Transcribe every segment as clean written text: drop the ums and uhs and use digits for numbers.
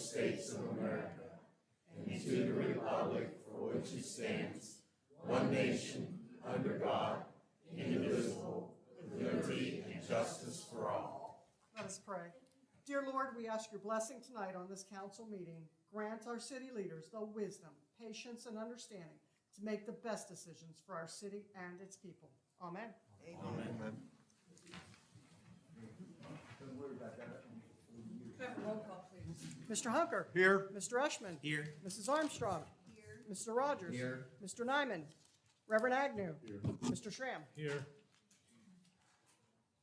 States of America and to the republic for which it stands, one nation, under God, indivisible, with liberty and justice for all. Let us pray. Dear Lord, we ask your blessing tonight on this council meeting. Grant our city leaders the wisdom, patience, and understanding to make the best decisions for our city and its people. Amen. Amen. Have a roll call, please. Mr. Hunker. Here. Mr. Eschman. Here. Mrs. Armstrong. Here. Mr. Rogers. Here. Mr. Nyman. Reverend Agnew. Here. Mr. Schramm. Here.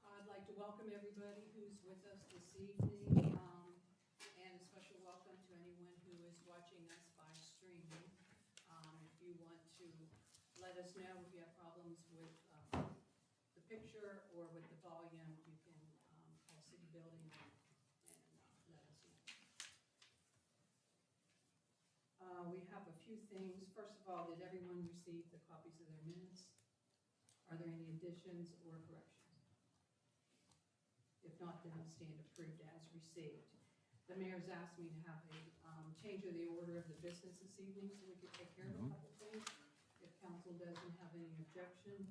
I'd like to welcome everybody who's with us this evening, and a special welcome to anyone who is watching us by streaming. If you want to let us know if you have problems with the picture or with the volume, you can call City Building and let us know. We have a few things. First of all, did everyone receive the copies of their minutes? Are there any additions or corrections? If not, then I'll stand approved as received. The mayor's asked me to have a change of the order of the business this evening so we could take care of a couple things. If council doesn't have any objection,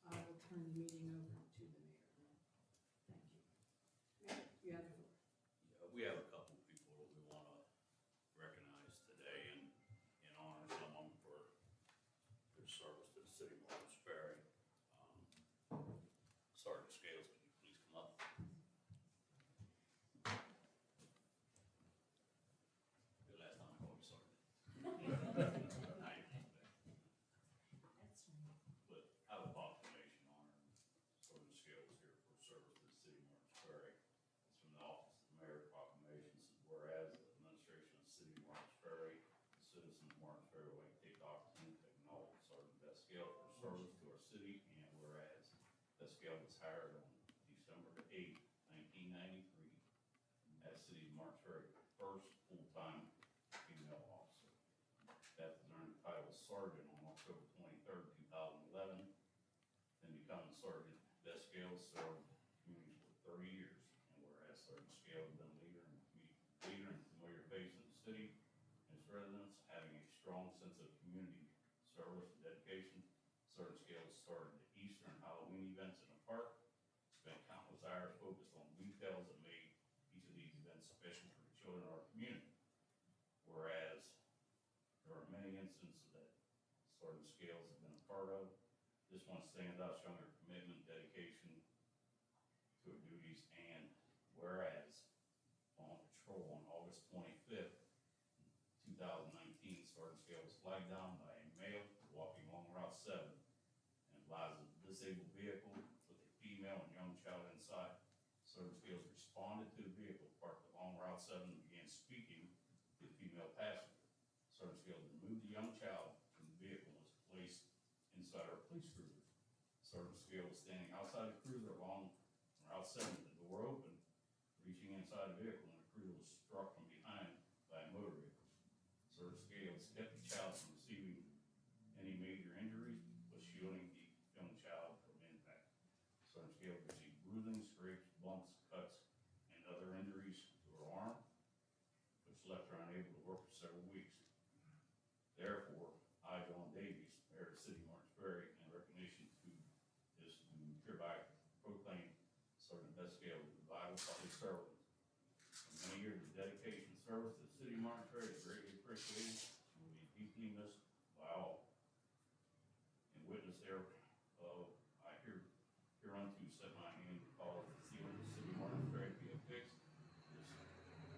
I will turn the meeting over to the mayor. Thank you. Mayor, you have the floor. We have a couple of people that we want to recognize today and honor some of them for their service to the city of Martins Ferry. Sergeant Scales, can you please come up? The last time I called you Sergeant. Now you're coming back. But I have a proclamation honoring Sergeant Scales here for service to the city of Martins Ferry. It's from the office of the mayor. Proclamation says, whereas the administration of the city of Martins Ferry, the citizens of Martins Ferry would like to take the opportunity to acknowledge Sergeant Scales for service to our city, and whereas Scales was hired on December 8, 1993 as City of Martins Ferry first full-time female officer. Beth earned the title of sergeant on October 23, 2011, then becoming sergeant. Beth Scales served communities for 30 years, and whereas Sergeant Scales has been a leader and familiar face in the city and its residents, having a strong sense of community service and dedication, Sergeant Scales started the Easter and Halloween events in the park, spent countless hours focused on details that made each of these events special for the children of our community. Whereas there are many instances that Sergeant Scales has been a part of, this one stands out showing her commitment, dedication to her duties, and whereas on patrol on August 25th, 2019, Sergeant Scales was flagged down by a male walking along Route 7 and lies in a disabled vehicle with a female and young child inside. Sergeant Scales responded to the vehicle parked along Route 7 and began speaking to the female passenger. Sergeant Scales removed the young child from the vehicle and was placed inside our police cruiser. Sergeant Scales was standing outside the cruiser along Route 7 with the door open, reaching inside the vehicle, and the cruiser was struck from behind by a motor vehicle. Sergeant Scales kept the child from receiving any major injuries, but shielding the young child from impact. Sergeant Scales received bruising, scrapes, bumps, cuts, and other injuries to her arm, which left her unable to work for several weeks. Therefore, I, John Davies, Mayor of the City of Martins Ferry, in recognition to this, do hereby proclaim Sergeant Beth Scales as a vital public servant. For many years of dedication and service to the City of Martins Ferry is greatly appreciated and will be deeply missed by all. In witness thereof, I hereunto set my hand to cause the seal of the City of Martins Ferry to be affixed this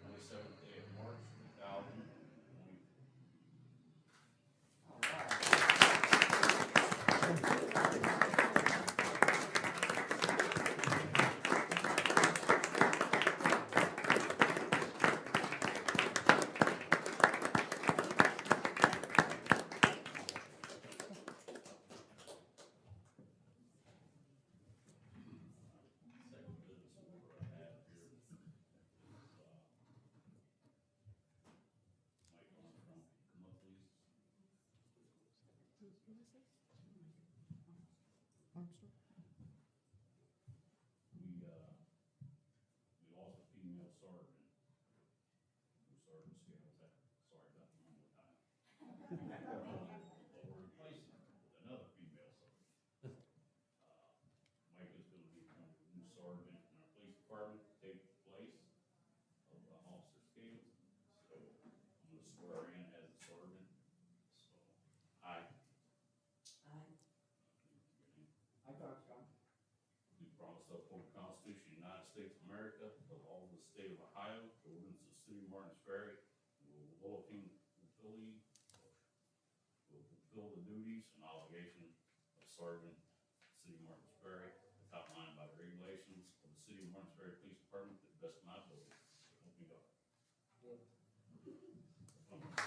27th day of March, 2020. All right. We lost a female sergeant. Sergeant swear in as a servant. So, I I, Dr. John, do promise to uphold the Constitution of the United States of America, the laws of the state of Ohio, the ordinances of the city of Martins Ferry, and will fulfill the duties and obligations of sergeant, city of Martins Ferry, as outlined by the regulations of the city of Martins Ferry Police Department to the best of my ability. So help me God.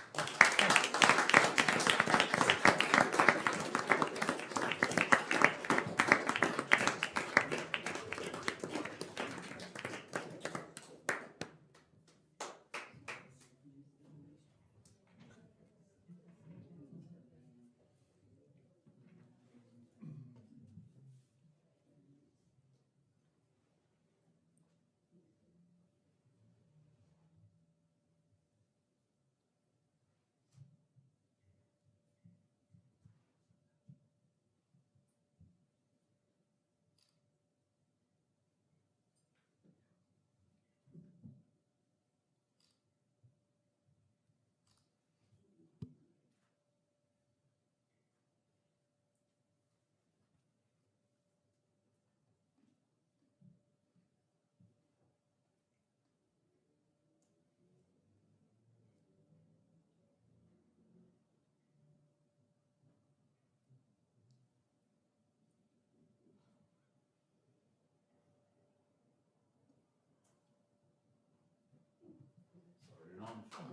Sergeant Armstrong.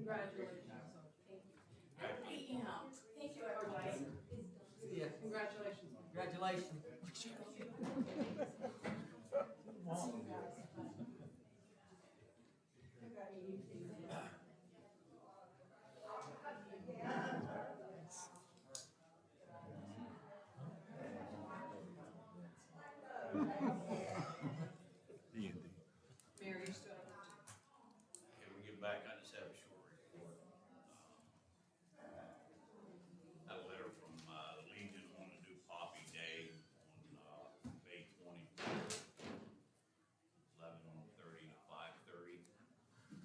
Congratulations. Thank you, everybody. See ya. Congratulations. Congratulations. Mayor, you stood up. Okay, we get back, I just have a short report. Had a letter from, Legion wanting to do Poppy Day on, May 24th, 11:30 to 5:30.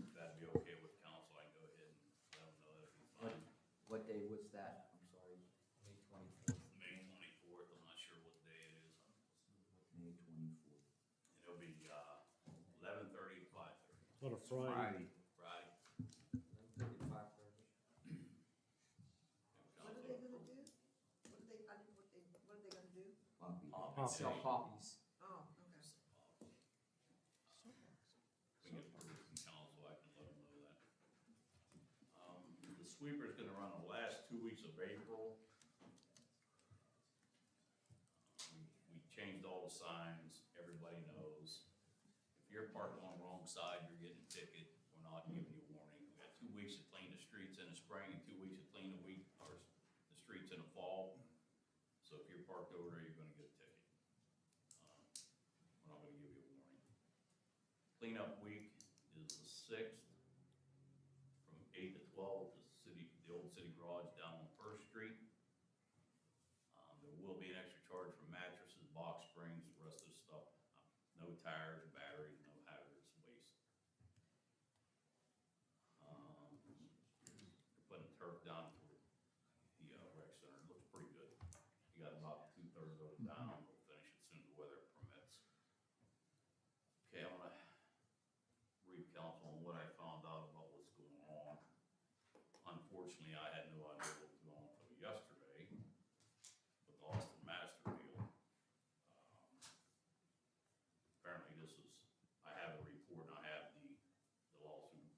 If that'd be okay with council, I can go ahead and let them know that'd be fine. What day was that? I'm sorry. May 24th. May 24th, I'm not sure what day it is. May 24th. It'll be, 11:30 to 5:30. On a Friday. Friday. 11:30 to 5:30. What are they gonna do? What are they gonna do? Poppy. Poppy Sell Day. poppies. Oh, okay. We get approved from council, I can let them know that. The sweeper's gonna run the last 2 weeks of April. We changed all the signs, everybody knows. If you're parked on the wrong side, you're getting a ticket, we're not giving you a warning. We got 2 weeks to clean the streets in the spring and 2 weeks to clean the streets in the fall. So if you're parked over there, you're gonna get a ticket. We're not gonna give you a warning. Cleanup week is the 6th, from 8 to 12 at the old city garage down on First Street. There will be an extra charge for mattresses, box springs, the rest of the stuff. No tires, batteries, no hazardous waste. They're putting turf down for the rec center. It looks pretty good. You got about 2/3 of it down. We'll finish it soon as the weather permits. Okay, I wanna brief council on what I found out about what's going on. Unfortunately, I had no idea what was going on until yesterday with the Austin Master deal. Apparently this is, I have a report and I have the lawsuit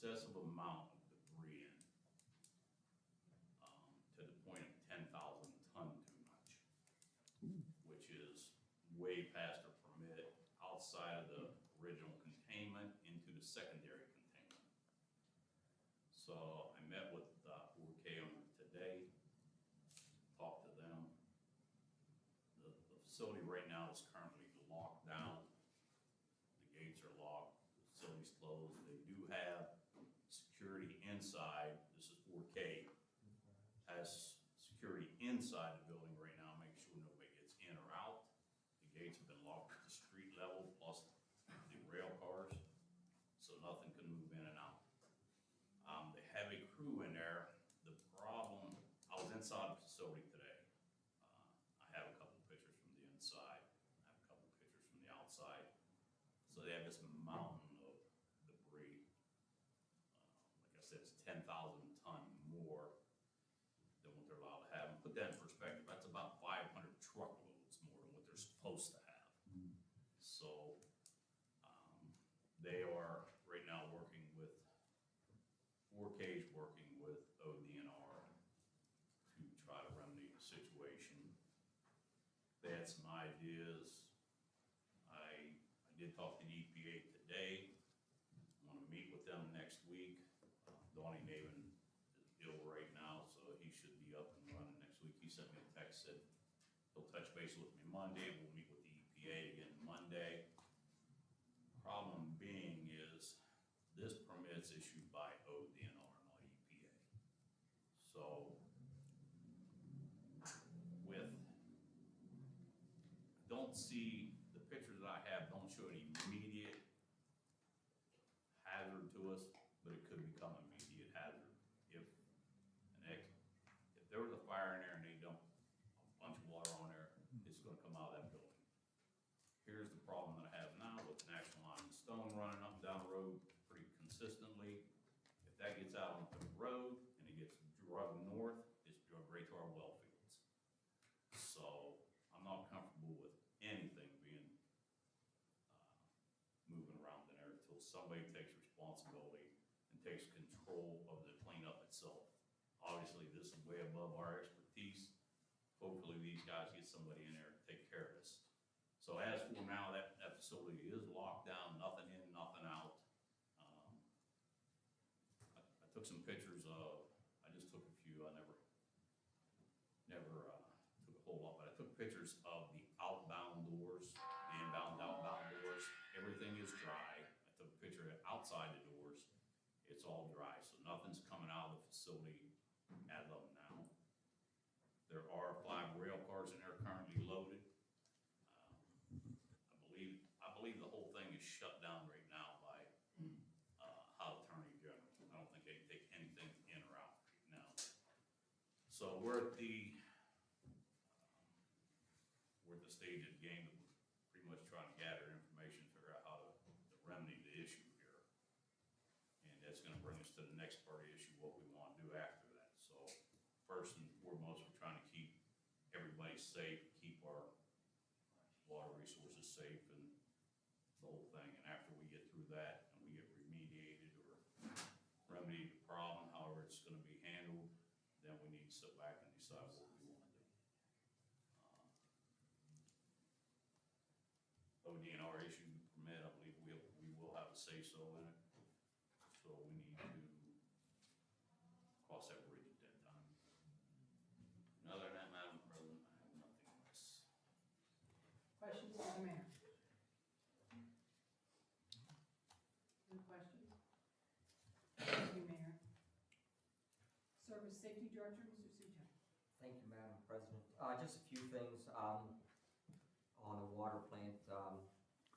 excessive amount of debris in, to the point of 10,000 ton too much, which is way past their permit, outside of the original containment into the secondary containment. So I met with 4K owner today, talked to them. The facility right now is currently locked down. The gates are locked, the facility's closed. They do have security inside. This is 4K, has security inside the building right now, make sure nobody gets in or out. The gates have been locked at the street level, plus the rail cars, so nothing can move in and out. They have a crew in there. The problem, I was inside the facility today. I have a couple pictures from the inside, I have a couple pictures from the outside. So they have this mountain of debris. Like I said, it's 10,000 ton more than what they're allowed to have. And put that in perspective, that's about 500 truckloads more than what they're supposed to have. So they are right now working with, 4K's working with ODNR to try to remedy the situation. They had some ideas. I did talk to the EPA today. I'm gonna meet with them next week. Donnie Maven is ill right now, so he should be up and running next week. He sent me a text, said he'll touch base with me Monday. We'll meet with the EPA again Monday. Problem being is, this permit's issued by ODNR, not EPA. So, don't see, the pictures that I have don't show an immediate hazard to us, but it could become an immediate hazard if there was a fire in there and they dump a bunch of water on there, it's gonna come out of that building. Here's the problem that I have now with National Line and Stone running up and down the road pretty consistently. If that gets out onto the road and it gets drugged north, it's drugged right to our well fields. So I'm not comfortable with anything being moving around in there until somebody takes responsibility and takes control of the cleanup itself. Obviously, this is way above our expertise. Hopefully, these guys get somebody in there to take care of this. So as for now, that facility is locked down, nothing in, nothing out. I took some pictures of, I just took a few, I never took a whole lot, but I took pictures of the outbound doors, the inbound, outbound doors. Everything is dry. I took a picture of outside the doors. It's all dry, so nothing's coming out of the facility as of now. There are 5 rail cars in there currently loaded. I believe the whole thing is shut down right now by Ohio Attorney General. I don't think they can take anything in or out right now. So we're at the stage of the game that we're pretty much trying to gather information, figure out how to remedy the issue here. And that's gonna bring us to the next part of the issue, what we wanna do after that. So first and foremost, we're trying to keep everybody safe, keep our water resources safe and the whole thing. And after we get through that and we get remediated or remedied the problem, however it's gonna be handled, then we need to sit back and decide what we wanna do. ODNR issued the permit, I believe we will have a say-so in it. So we need to cross that bridge at that time. And other than that, Madam President, I have nothing else. Questions of the mayor? Any questions? Thank you, Mayor. Service Safety Director, Mr. Suja. Thank you, Madam President. Just a few things on the water plant.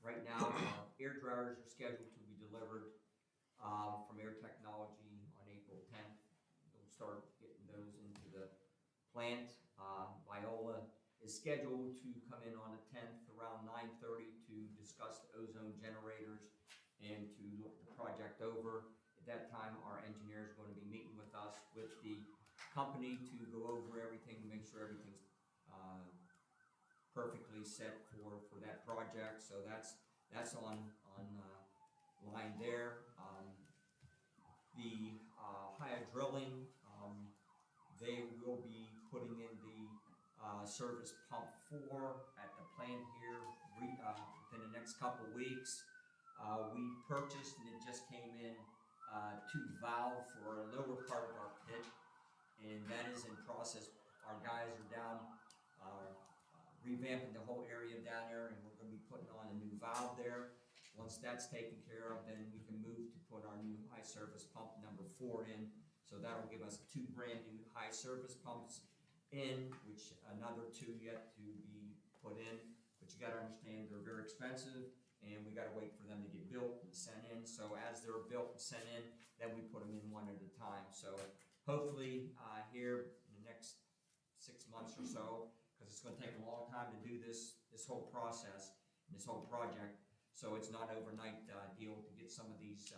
Right now, air dryers are scheduled to be delivered from Air Technology on April 10th. We'll start getting those into the plant. Viola is scheduled to come in on the 10th around 9:30 to discuss the ozone generators and to look the project over. At that time, our engineer is going to be meeting with us, with the company, to go over everything, to make sure everything's perfectly set for that project. So that's on line there. the higher drilling, they will be putting in the service pump 4 at the plant here within the next couple weeks. We purchased, and it just came in, 2 valve for a lower part of our pit, and that is in process. Our guys are down revamping the whole area down there, and we're going to be putting on a new valve there. Once that's taken care of, then we can move to put our new high service pump number 4 in. So that'll give us 2 brand new high service pumps in, which another 2 yet to be put in. But you gotta understand, they're very expensive, and we gotta wait for them to get built and sent in. So as they're built and sent in, then we put them in one at a time. So hopefully here in the next 6 months or so, because it's gonna take a long time to do this whole process, this whole project. So it's not an overnight deal to get some of these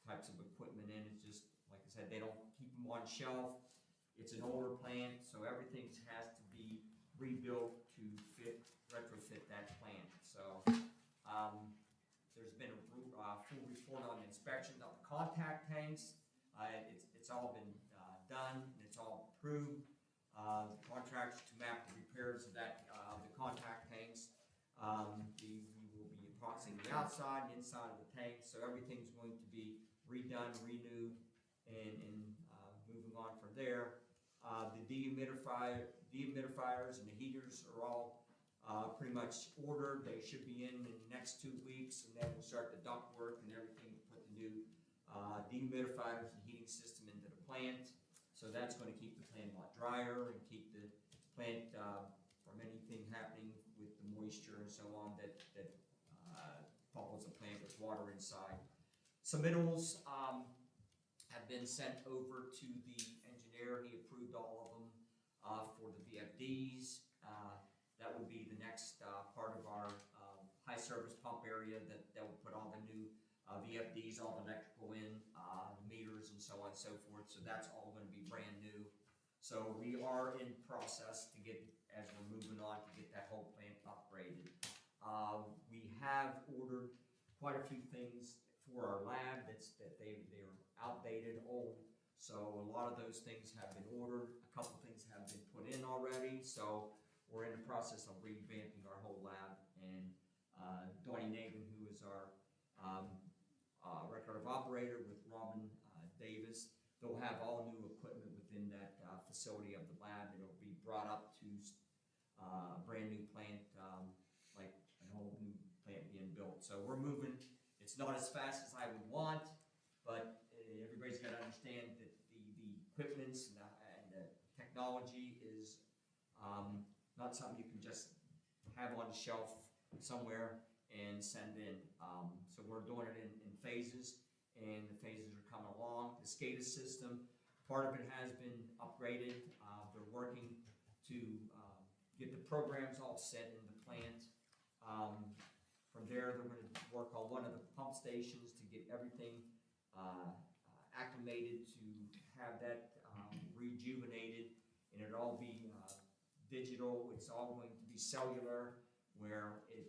types of equipment in. It's just, like I said, they don't keep them on shelf. It's an older plant, so everything has to be rebuilt to retrofit that plant. So there's been a full report on inspections of the contact tanks. It's all been done, and it's all approved. The contracts to map the repairs of that the contact tanks. We will be epoxying the outside and inside of the tank, so everything's going to be redone, renewed, and moving on from there. The dehumidifiers and the heaters are all pretty much ordered. They should be in the next 2 weeks, and then we'll start the duct work and everything to put the new dehumidifiers and heating system into the plant. So that's going to keep the plant a lot drier and keep the plant from anything happening with the moisture and so on that follows the plant with water inside. Submittals have been sent over to the engineer. He approved all of them for the VFDs. That would be the next part of our high service pump area that will put all the new VFDs, all the electrical in, meters and so on and so forth. So that's all going to be brand new. So we are in process to get, as we're moving on, to get that whole plant upgraded. We have ordered quite a few things for our lab that they're outdated, old. So a lot of those things have been ordered. A couple things have been put in already. So we're in the process of revamping our whole lab. And Donnie Navin, who is our record of operator with Robin Davis, they'll have all new equipment within that facility of the lab. It'll be brought up to a brand new plant, like a whole new plant being built. So we're moving. It's not as fast as I would want, but everybody's got to understand that the equipments and the technology is not something you can just have on the shelf somewhere and send in. So we're doing it in phases, and the phases are coming along. The SCADA system, part of it has been upgraded. They're working to get the programs all set in the plant. From there, they're going to work on one of the pump stations to get everything acclimated to have that rejuvenated, and it'll all be digital. It's all going to be cellular, where the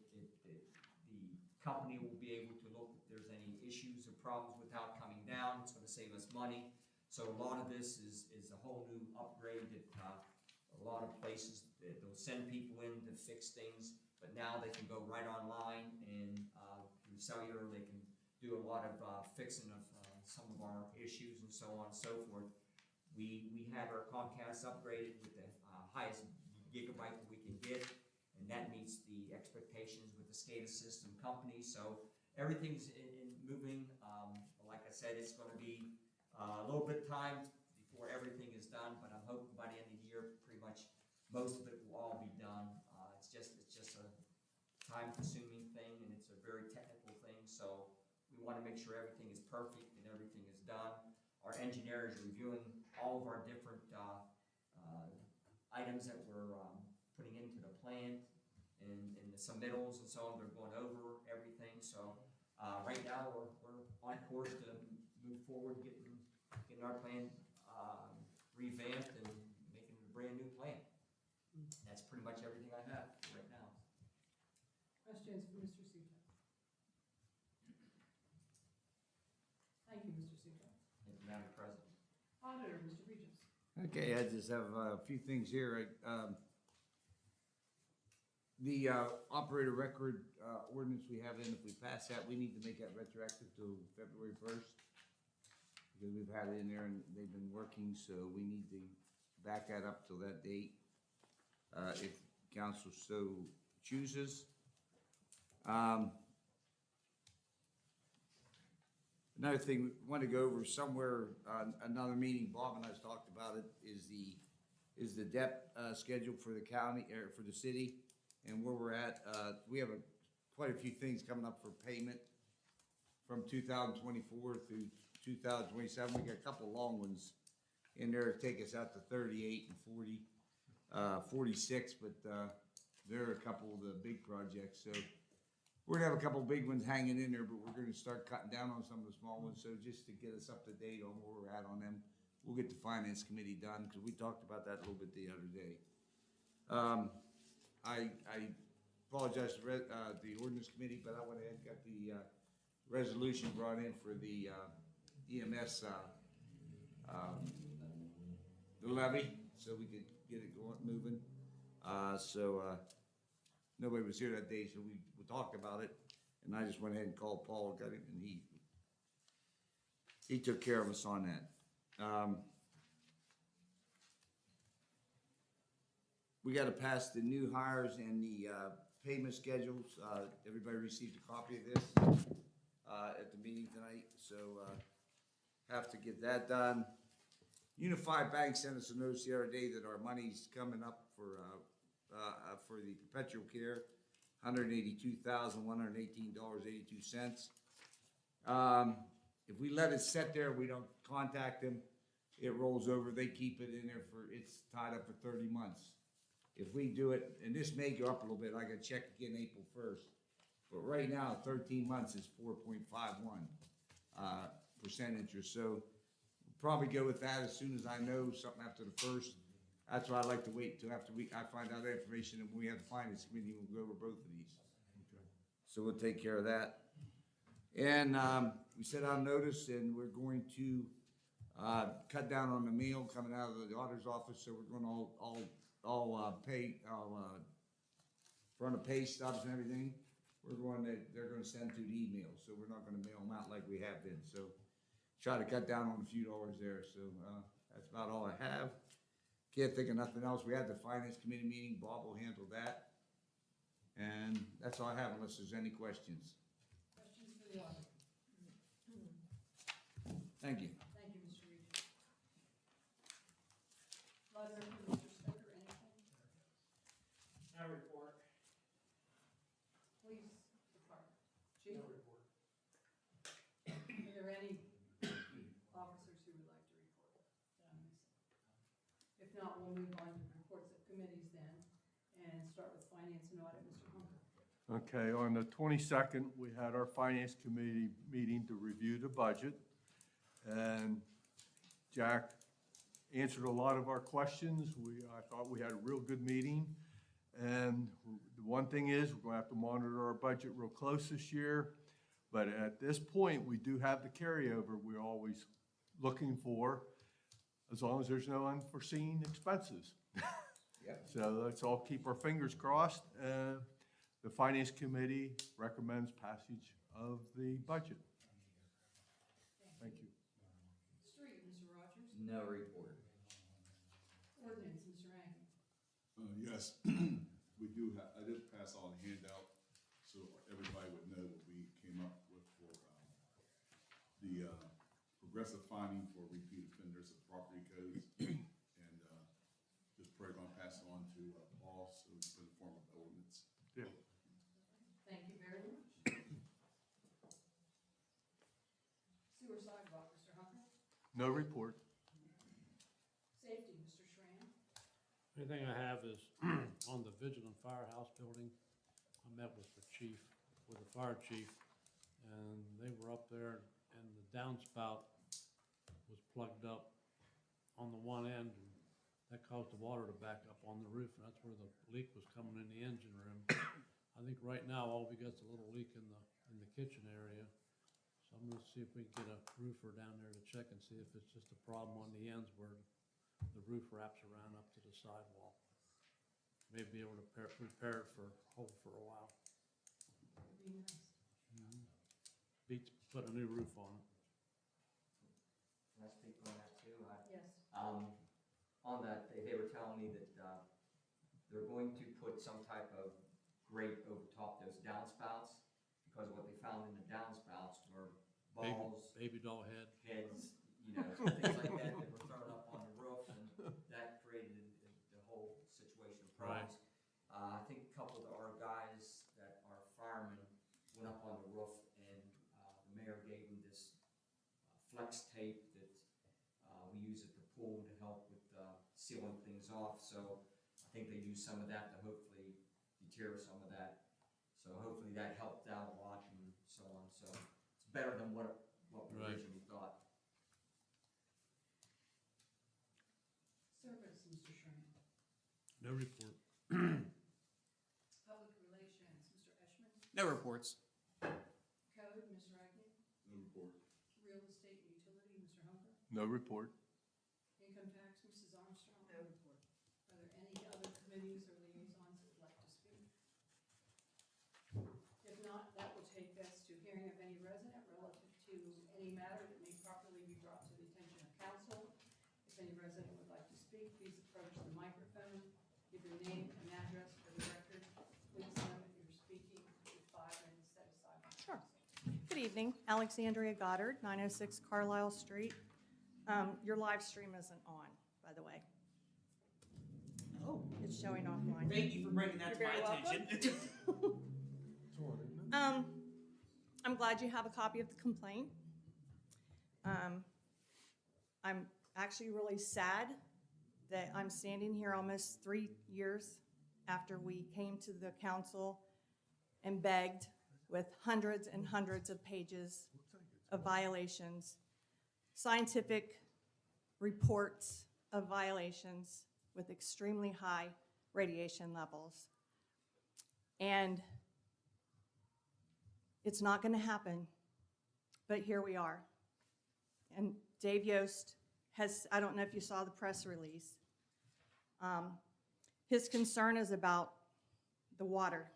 company will be able to look if there's any issues or problems without coming down. It's going to save us money. So a lot of this is a whole new upgrade that a lot of places, they'll send people in to fix things, but now they can go right online, and through cellular they can do a lot of fixing of some of our issues and so on and so forth. We had our Comcast upgraded with the highest gigabyte that we can get, and that meets the expectations with the SCADA system company. So everything's in moving. Like I said, it's going to be a little bit of time before everything is done, but I'm hoping by the end of the year, pretty much most of it will all be done. It's just a time-consuming thing, and it's a very technical thing. So we want to make sure everything is perfect and everything is done. Our engineer is reviewing all of our different items that we're putting into the plant and the submittals and so on. They're going over everything. So right now we're on course to move forward, getting our plant revamped and making it a brand new plant. That's pretty much everything I have right now. Questions for Mr. Suta? Thank you, Mr. Suta. Okay, I just have a few things here. The operator record ordinance we have in, if we pass that, we need to make that retroactive to February 1st. Because we've had it in there and they've been working, so we need to back that up till that date, if council so chooses. Another thing we want to go over somewhere, another meeting, Bob and I talked about it, is the debt schedule for the county, or for the city, and where we're at. We have quite a few things coming up for payment from 2024 through 2027. We got a couple long ones in there to take us out to 38 and 46, but there are a couple of the big projects, so we're gonna have a couple of big ones hanging in there, but we're gonna start cutting down on some of the small ones, so just to get us up to date on where we're at on them, we'll get the finance committee done, because we talked about that a little bit the other day. I apologize to the ordinance committee, but I went ahead and got the resolution brought in for the EMS, the levy, so we could get it going, moving. Nobody was here that day, so we talked about it, and I just went ahead and called Paul, got it, and he took care of us on that. We gotta pass the new hires and the payment schedules. Everybody received a copy of this at the meeting tonight, so have to get that done. Unified Bank sent us a notice the other day that our money's coming up for the perpetual care, $182,118.82. If we let it sit there, we don't contact them, it rolls over, they keep it in there it's tied up for 30 months. If we do it, and this may go up a little bit, I gotta check again April 1st, but right now, 13 months is 4.51% interest, so we'll probably go with that as soon as I know something after the 1st. That's why I like to wait until after I find out that information, and when we have the finance committee, we'll go over both of these. Okay. So we'll take care of that. And we set out notice, and we're going to cut down on the mail coming out of the auditor's office, so we're going to run the pay stubs and everything. They're going to send to the email, so we're not going to mail them out like we have been. So try to cut down on a few dollars there. So that's about all I have. Can't think of nothing else. We had the finance committee meeting. Bob will handle that. And that's all I have unless there's any questions. Questions for the auditor? Thank you. Thank you, Mr. Regis. Auditor, Mr. Stoker, anything? No report. Police Department. Chief? No report. Are there any officers who would like to report? If not, we'll move on to reports of committees then, and start with Finance and Audit, Mr. Hunter. Okay, on the 22nd, we had our finance committee meeting to review the budget. And Jack answered a lot of our questions. I thought we had a real good meeting. And the one thing is, we're gonna have to monitor our budget real close this year. But at this point, we do have the carryover we're always looking for, as long as there's no unforeseen expenses. Yep. So let's all keep our fingers crossed. The Finance Committee recommends passage of the budget. Thank you. Street, Mr. Rogers. No report. Ordinance, Mr. Agnew. Yes, we do have, I did pass on a handout, so everybody would know what we came up with for, the, progressive finding for repeat offenders of property codes. And, just probably gonna pass it on to, Paul, so it's in the form of ordinance. Yeah. Thank you very much. Sewer sidewalk, Mr. Hunter. No report. Safety, Mr. Schramm. Anything I have is on the Vigilant Firehouse building. I met with the fire chief, and they were up there, and the downspout was plugged up on the one end, and that caused the water to back up on the roof, and that's where the leak was coming in the engine room. I think right now, all we got's a little leak in the kitchen area, so I'm gonna see if we can get a roofer down there to check and see if it's just a problem on the ends where the roof wraps around up to the sidewall. Maybe be able to repair it for a while. Very nice. Beats put a new roof on it. Can I speak on that too? Yes. On that, they were telling me that, they're going to put some type of grate over top those downspouts, because what they found in the downspouts were balls, Baby doll head. heads, you know, things like that that were thrown up on the roof, and that created the whole situation of problems. I think a couple of our guys that are firemen went up on the roof, and the mayor gave them this flex tape that we use at the pool to help with sealing things off. So I think they used some of that to hopefully deter some of that. So hopefully that helped out a lot and so on. So it's better than what we Right. originally thought. Service, Mr. Sherman. No report. Public relations, Mr. Eschman. No reports. Code, Ms. Ragney. No report. Real estate and utility, Mr. Hunker. No report. Income tax, Mrs. Armstrong. No report. Are there any other committees or liaisons that would like to speak? If not, that will take us to hearing of any resident relative to any matter that may properly be brought to the attention of council. If any resident would like to speak, please approach the microphone, give your name and address for the record. Please limit your speaking to 5 minutes set aside by Sure. council. Good evening, Alexandria Goddard, 906 Carlisle Street. Your live stream isn't on, by the way. Oh. It's showing offline. Thank you for bringing that You're to my very welcome. attention. I'm glad you have a copy of the complaint. I'm actually really sad that I'm standing here almost 3 years after we came to the council and begged with hundreds and hundreds of pages of violations, scientific reports of violations with extremely high radiation levels. And it's not going to happen, but here we are. And Dave Yost has, I don't know if you saw the press release. His concern is about the water.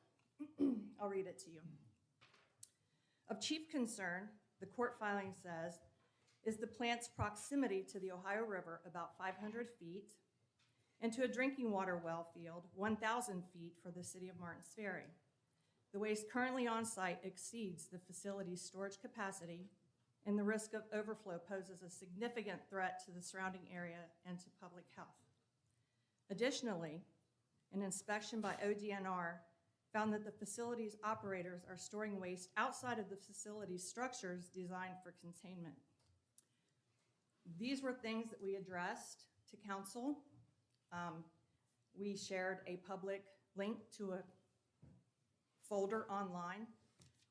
I'll read it to you. Of chief concern, the court filing says, is the plant's proximity to the Ohio River, about 500 feet, and to a drinking water well field, 1,000 feet for the city of Martins Ferry. The waste currently on site exceeds the facility's storage capacity, and the risk of overflow poses a significant threat to the surrounding area and to public health. Additionally, an inspection by ODNR found that the facility's operators are storing waste outside of the facility's structures designed for containment. These were things that we addressed to council. We shared a public link to a folder online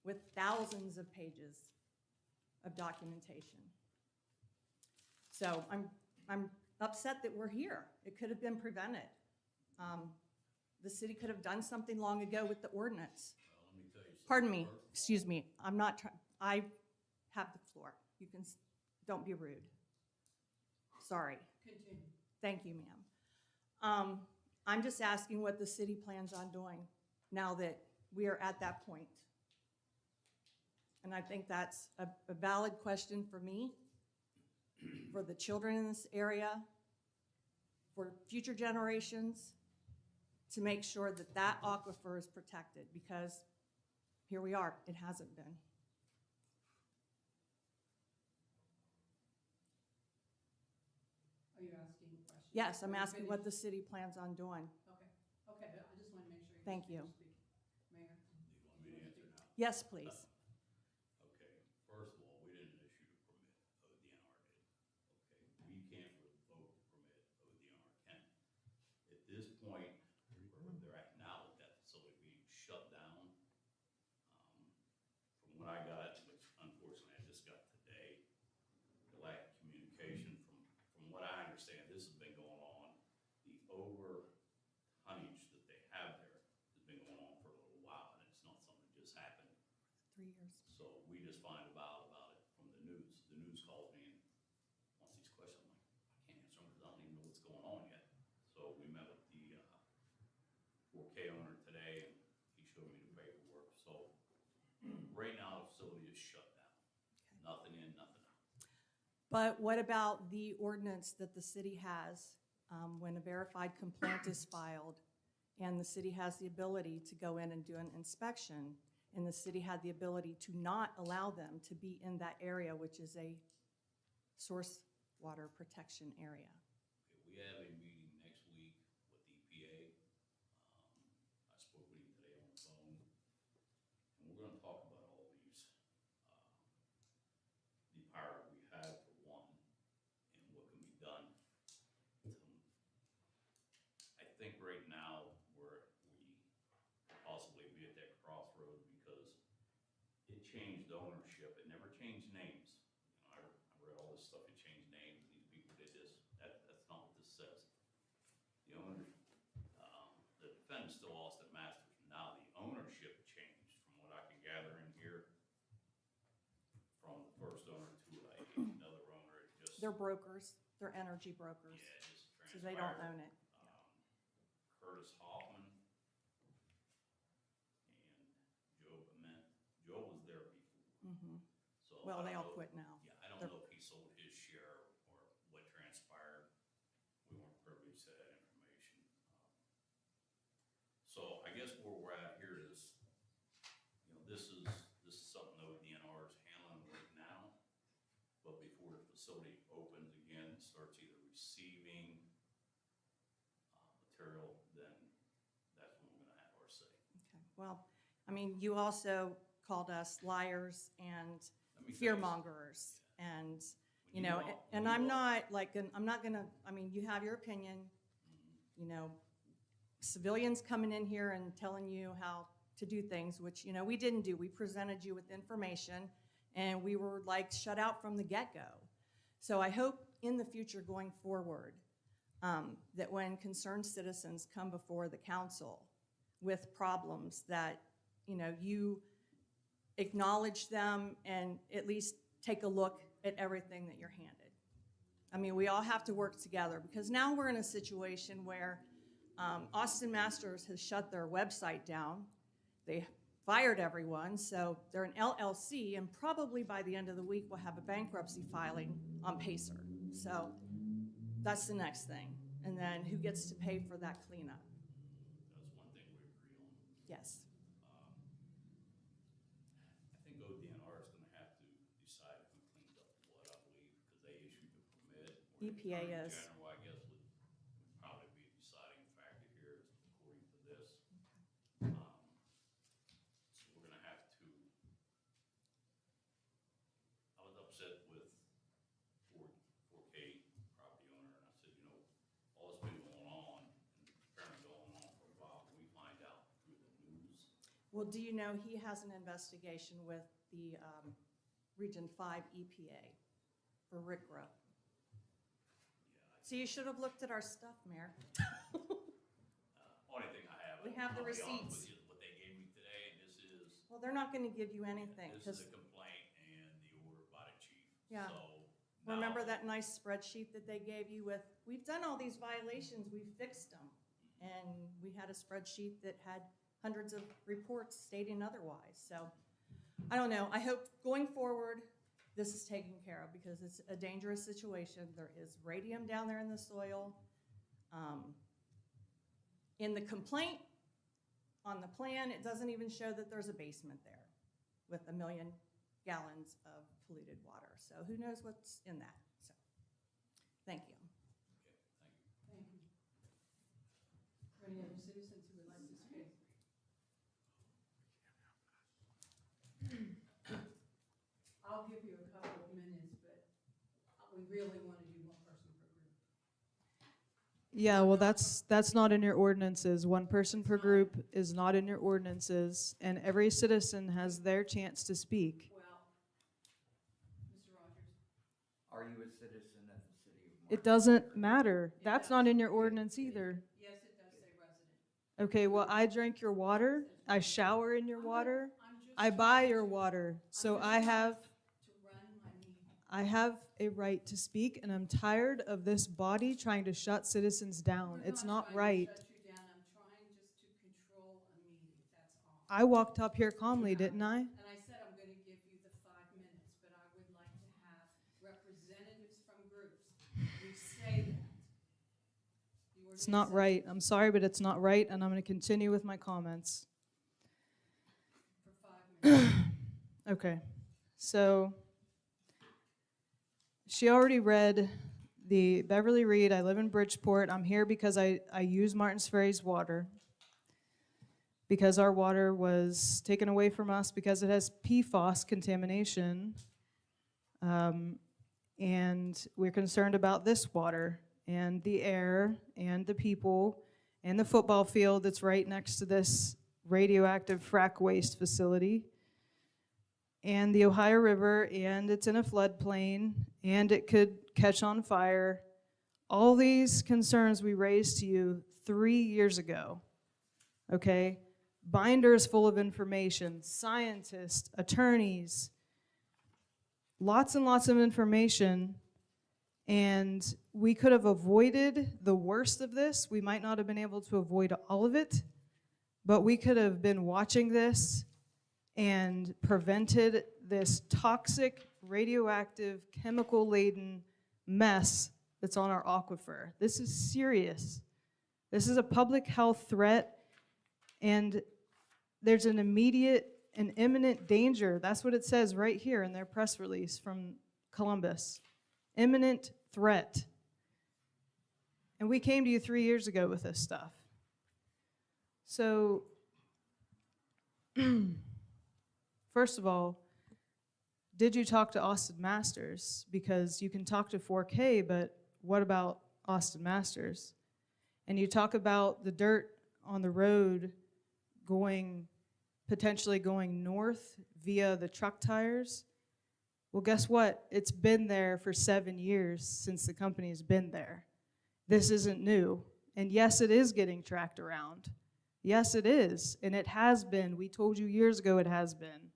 with thousands of pages of documentation. So I'm upset that we're here. It could have been prevented. The city could have done something long ago with the ordinance. Well, let me tell you something. Pardon me, First of all, excuse me, I'm not trying, I have the floor. You can, don't be rude. Sorry. Continue. Thank you, ma'am. I'm just asking what the city plans on doing now that we are at that point. And I think that's a valid question for me, for the children in this area, for future generations, to make sure that that aquifer is protected, because here we are, it hasn't been. Are you asking a question? Yes, I'm Are you asking what the finished? city plans on doing. Okay, but I just want to make sure you. Thank you. speak. Mayor? You want me to answer now? Yes, please. Okay, first of all, we didn't issue the permit, ODNR did. Okay, we can't revoke the permit, ODNR can. At this point, where they're at now with that facility being shut down, from what I got, which unfortunately I just got today, the lack of communication, from what I understand, this has been going on. The over tonnage that they have there has been going on for a little while, and it's not something that just happened. 3 years. So we just find out about it from the news. The news calls me and wants these questions. I'm like, I can't answer them because I don't even know what's 4K owner today, and he showed me the paperwork, so right now, the facility is shut down. Nothing in, nothing out. But what about the ordinance that the city has, when a verified complaint is filed and the city has the ability to go in and do an inspection, and the city had the ability to not allow them to be in that area, which is a source water protection area? Okay, we have a meeting next week with the EPA. I spoke with him today on the phone, and we're gonna talk about all these. The power we have for one, and what can be done. I think right now, we possibly be at that crossroad because it changed ownership, it never changed names. You know, I read all this stuff, it changed names, these people did this, that's not what this says. The owner, the defendant still lost at Masters, now the ownership changed, from what I can gather in here, from the first owner to another owner, it just. They're brokers, they're energy brokers, Yeah, it just so they don't transpired. own it. Curtis Hoffman and Joe Bement. Joe was there before, Mhm. so. Well, I they don't all know- quit now. Yeah, I don't They're- know if he sold his share or what transpired. We weren't privy to that information. So I guess where we're at here is, you know, this is something that DNR is handling right now. But before the facility opens again, and starts either receiving material, then that's when we're gonna have our say. Okay. Well, I mean, you also called us liars and Let me fear finish. mongers, and, When you know, all- and when I'm you all- not like, I'm not gonna, I mean, you have your opinion, you know, civilians coming in here and telling you how to do things, which, you know, we didn't do. We presented you with information, and we were like shut out from the get-go. So I hope in the future going forward, that when concerned citizens come before the council with problems, that, you know, you acknowledge them and at least take a look at everything that you're handed. I mean, we all have to work together, because now we're in a situation where Austin Masters has shut their website down. They fired everyone, so they're an LLC, and probably by the end of the week, we'll have a bankruptcy filing on Pacer. So that's the next thing. And then who gets to pay for that cleanup? That's one thing we agree on. Yes. I think ODNR is gonna have to decide who cleans up what, I believe, because they issued the permit. or the EPA Attorney is. General, I guess, would probably be a deciding factor here, according to this. So we're gonna have to, I was upset with 4K property owner, and I said, you know, all this been going on, and apparently going on for a while, we find out through the news. Well, do you know he has an investigation with the Region 5 EPA for RCRA? Yeah, So you should have looked at our stuff, Mayor. only thing I have. We have the I'll be honest receipts. with you, is what they gave me today, and this is. Well, they're not gonna give you anything, This because is a complaint and the order by the chief. Yeah. So. remember now- that nice spreadsheet that they gave you with, we've done all these violations, we've fixed them. And we had a spreadsheet that had hundreds of reports stating otherwise. So, I don't know, I hope going forward, this is taken care of, because it's a dangerous situation. There is radium down there in the soil. In the complaint, on the plan, it doesn't even show that there's a basement there with 1 million gallons of polluted water. So who knows what's in that? So, thank you. Okay, thank you. Thank you. Are any other citizens who would like to speak? I'll give you a couple of minutes, but we really want to do one person per group. Yeah, well, that's not in your ordinances. One person per group is not in your ordinances, and every citizen has their chance to speak. Well, Mr. Rogers, Are you a citizen of the city of Martin? It doesn't matter. That's not in your ordinance either. yes, it does say resident. Okay, well, I drink your water, I shower in your water, I'm just I buy trying your to- water, I'm so just I trying have, to run my meeting. I have a right to speak, and I'm tired of this body trying to shut citizens down. It's not right. I'm trying to shut you down, I'm trying just to I walked up here calmly, didn't I? And I said I'm gonna give you the 5 minutes, but I would like to have representatives from groups. You say that. The It's not ordinance right. I'm sorry, but it's not right, and I'm going to continue with my comments. says for 5 minutes. Okay, so she already read the Beverly Reed, I live in Bridgeport. I'm here because I use Martins Ferry's water. Because our water was taken away from us because it has PFAS contamination. And we're concerned about this water and the air and the people and the football field that's right next to this radioactive frack waste facility. And the Ohio River, and it's in a floodplain, and it could catch on fire. All these concerns we raised to you 3 years ago, okay? Binders full of information, scientists, attorneys, lots and lots of information, and we could have avoided the worst of this. We might not have been able to avoid all of it, but we could have been watching this and prevented this toxic, radioactive, chemical-laden mess that's on our aquifer. This is serious. This is a public health threat, and there's an immediate and imminent danger. That's what it says right here in their press release from Columbus. Imminent threat. And we came to you 3 years ago with this stuff. So, first of all, did you talk to Austin Masters? Because you can talk to 4K, but what about Austin Masters? And you talk about the dirt on the road potentially going north via the truck tires. Well, guess what? It's been there for 7 years since the company's been there. This isn't new. And yes, it is getting tracked around. Yes, it is. And it has been. We told you years ago it has been.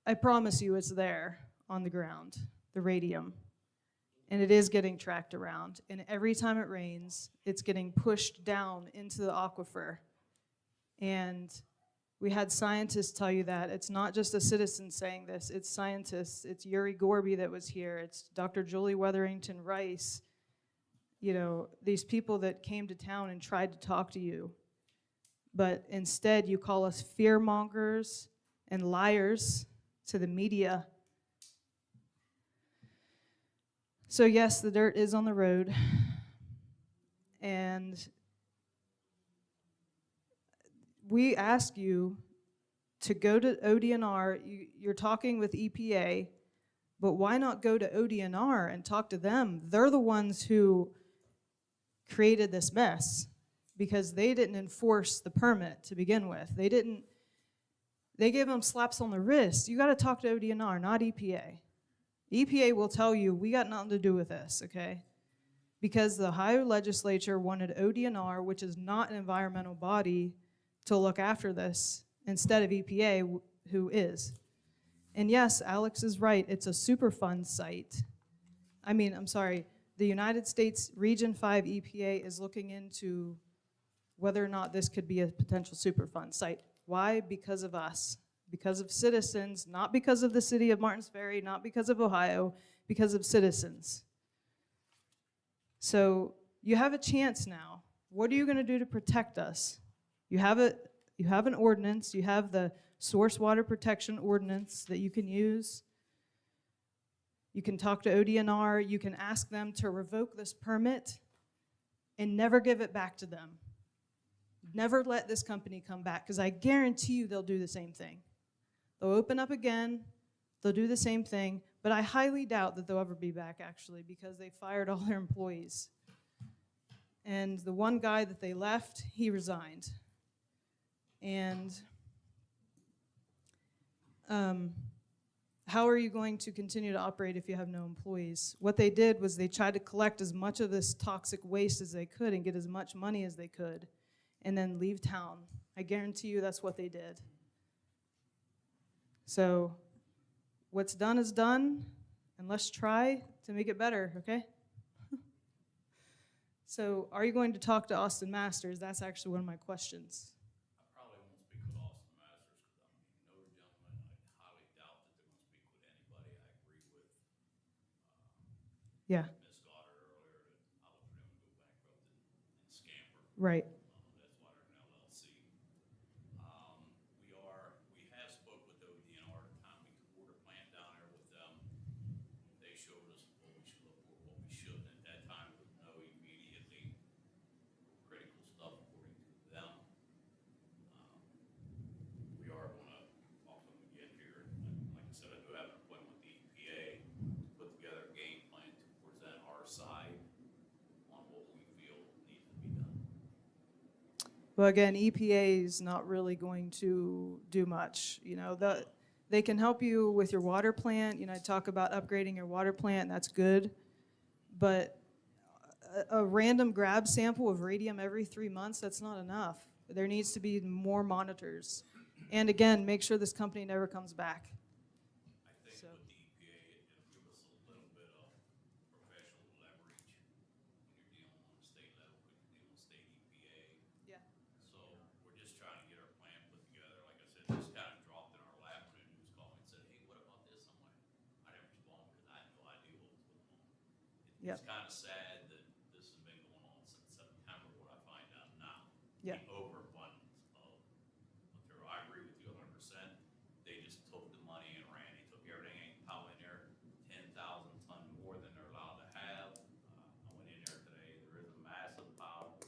I promise you it's there on the ground, the radium. And it is getting tracked around. And every time it rains, it's getting pushed down into the aquifer. And we had scientists tell you that. It's not just a citizen saying this. It's scientists. It's Yuri Gorby that was here. It's Dr. Julie Weatherington Rice. You know, these people that came to town and tried to talk to you. But instead, you call us fearmongers and liars to the media. So yes, the dirt is on the road. And we ask you to go to ODNR. You're talking with EPA, but why not go to ODNR and talk to them? They're the ones who created this mess because they didn't enforce the permit to begin with. They gave them slaps on the wrist. You got to talk to ODNR, not EPA. EPA will tell you, we got nothing to do with this, okay? Because the Ohio legislature wanted ODNR, which is not an environmental body, to look after this instead of EPA, who is. And yes, Alex is right. It's a Superfund site. The United States Region 5 EPA is looking into whether or not this could be a potential Superfund site. Why? Because of us. Because of citizens, not because of the city of Martins Ferry, not because of Ohio, because of citizens. So you have a chance now. What are you going to do to protect us? You have an ordinance. You have the source water protection ordinance that you can use. You can talk to ODNR. You can ask them to revoke this permit and never give it back to them. Never let this company come back, because I guarantee you they'll do the same thing. They'll open up again. They'll do the same thing. But I highly doubt that they'll ever be back, actually, because they fired all their employees. And the one guy that they left, he resigned. And how are you going to continue to operate if you have no employees? What they did was they tried to collect as much of this toxic waste as they could and get as much money as they could, and then leave town. I guarantee you that's what they did. So what's done is done, and let's try to make it better, okay? So are you going to talk to Austin Masters? That's actually one of my questions. Yeah. Ms. Goddard earlier, that I look for them to go bankrupt and scamper. Right. That's why they're an LLC. We have spoke with ODNR at the time we toured a plant down there with them. They showed us what we should look for, what we shouldn't. At that time, there was no immediately critical stuff according to them. We are gonna, talk to them again here. Like I said, I do have an appointment with the EPA to put together a game plan to present our side on what we feel needs to be done. Well, again, EPA is not really going to do much. You know, they can help you with your water plant. You know, talk about upgrading your water plant, and that's good. But a random grab sample of radium every 3 months, that's not enough. There needs to be more monitors. And again, make sure this company never comes back. I think So- with the EPA, it'll give us a little bit of professional leverage when you're dealing on the state level, because you're dealing with state EPA. Yeah. So we're just trying to get our plan put together. Like I said, this kind of dropped in our lap when the news called me and said, hey, what about this? I'm like, I didn't respond because I had no idea what was going on. Yep. It's kind of sad that this has been going on since September, what I find out now. Yeah. The overabundance of material. I agree with you 100%. They just took the money and ran. They took everything, ain't pile in there, 10,000 ton more than they're allowed to have. I went in there today. There is a massive pile. The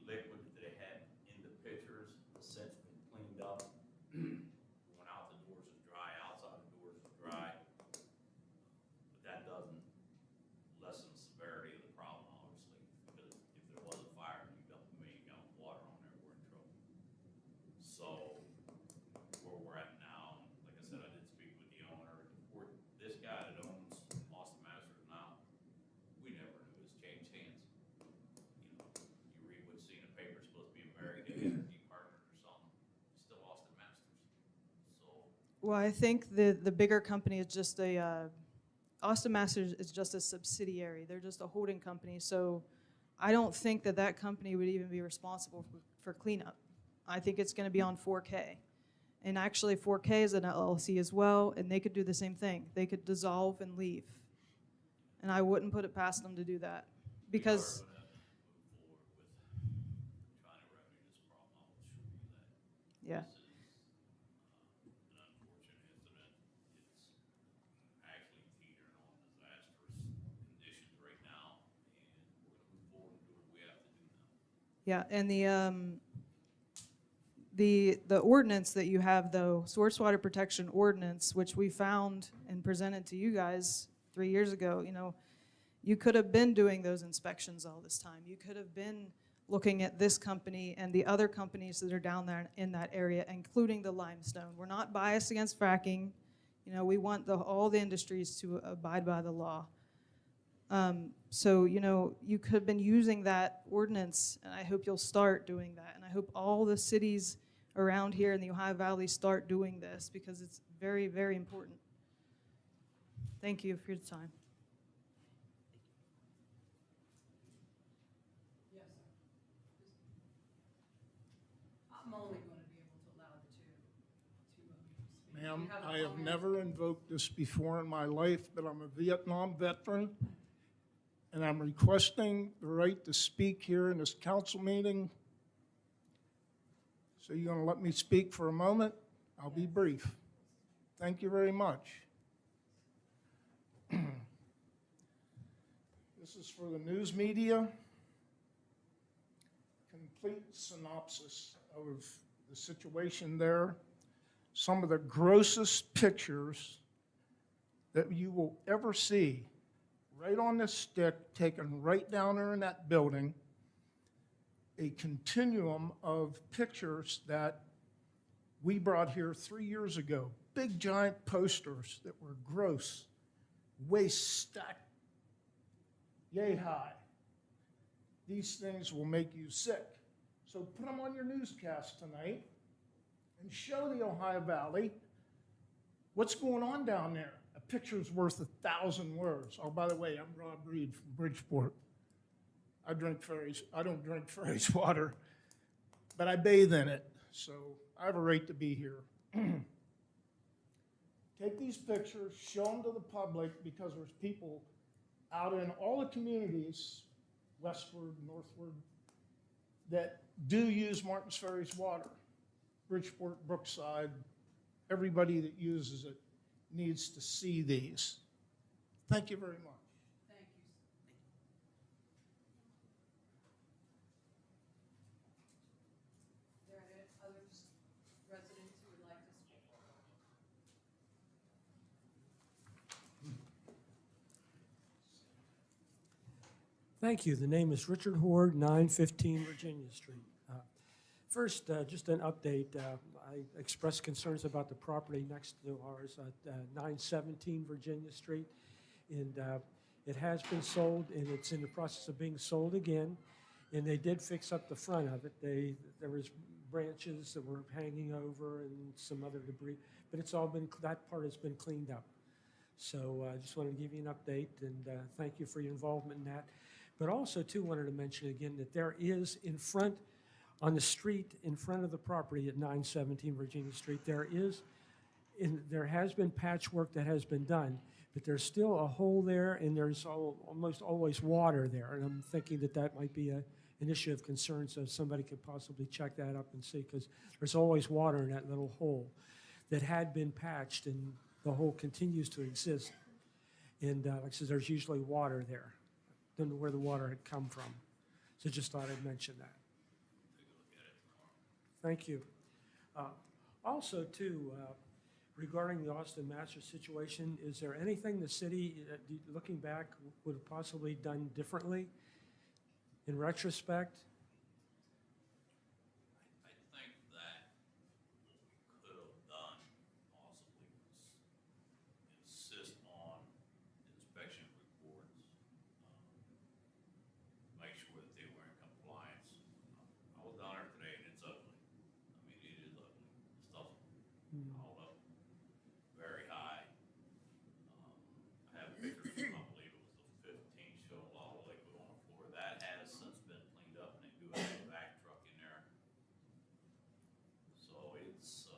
liquid that they had in the pitchers has since been cleaned up. Went out the doors is dry, outside the doors is dry. But that doesn't lessen the severity of the problem, obviously, because if there was a fire and you dumped a million gallon of water on there, we're in trouble. So, where we're at now, like I said, I did speak with the owner, this guy that owns Austin Masters now, we never knew his changed hands. You know, you read what you see in the paper, it's supposed to be a married energy partner or something, it's still Austin Masters. So, Well, I think the bigger company is just Austin Masters is just a subsidiary. They're just a holding company. So I don't think that company would even be responsible for cleanup. I think it's going to be on 4K. And actually 4K is an LLC as well, and they could do the same thing. They could dissolve and leave. And I wouldn't put it past them to do that. Because, we are gonna move forward with trying to remedy this problem, I'll assure you that. yeah. This is an unfortunate incident. It's actually teetering on disastrous conditions right now, and we're gonna move forward and do what we have to do now. Yeah, and the ordinance that you have, though, source water protection ordinance, which we found and presented to you guys 3 years ago, you know, you could have been doing those inspections all this time. You could have been looking at this company and the other companies that are down there in that area, including the limestone. We're not biased against fracking. You know, we want all the industries to abide by the law. So, you know, you could have been using that ordinance, and I hope you'll start doing that. And I hope all the cities around here in the Ohio Valley start doing this, because it's very, very important. Thank you for your time. Yes, sir. I'm only going to be able to allow the two to speak. Ma'am, Do you have a I have comment? never invoked this before in my life, but I'm a Vietnam veteran, and I'm requesting the right to speak here in this council meeting. So you're gonna let me speak for a moment? I'll be brief. Thank you very much. This is for the news media. Complete synopsis of the situation there. Some of the grossest pictures that you will ever see, right on this stick, taken right down there in that building. A continuum of pictures that we brought here 3 years ago. Big giant posters that were gross, waste stacked yay high. These things will make you sick. So put them on your newscast tonight and show the Ohio Valley what's going on down there. A picture's worth 1,000 words. Oh, by the way, I'm Rob Reed from Bridgeport. I drink Ferry's. I don't drink Ferry's water, but I bathe in it, so I have a right to be here. Take these pictures, show them to the public, because there's people out in all the communities, westward, northward, that do use Martins Ferry's water. Bridgeport, Brookside, everybody that uses it needs to see these. Thank you very much. Thank you. Are there any other residents who would like to speak? Thank you. The name is Richard Horde, 915 Virginia Street. First, just an update. I expressed concerns about the property next to ours at 917 Virginia Street. And it has been sold, and it's in the process of being sold again. And they did fix up the front of it. There was branches that were hanging over and some other debris, but it's all been, that part has been cleaned up. So I just wanted to give you an update, and thank you for your involvement in that. But also, too, wanted to mention again that there is in front, on the street in front of the property at 917 Virginia Street, there has been patchwork that has been done, but there's still a hole there, and there's almost always water there. And I'm thinking that that might be an issue of concern, so somebody could possibly check that up and see, because there's always water in that little hole that had been patched, and the hole continues to exist. And like I said, there's usually water there. Don't know where the water had come from. So just thought I'd mention that. Thank you. Also, too, regarding the Austin Masters situation, is there anything the city, looking back, would have possibly done differently in retrospect? I think that what we could have done possibly was insist on inspection reports, make sure that they were in compliance. I was down there today and it's ugly. I mean, it is ugly. Stuff's all up very high. I have pictures from, I believe it was the 15th, showing a lot of liquid on the floor. That has since been cleaned up, and they do have a vac truck in there. So it's,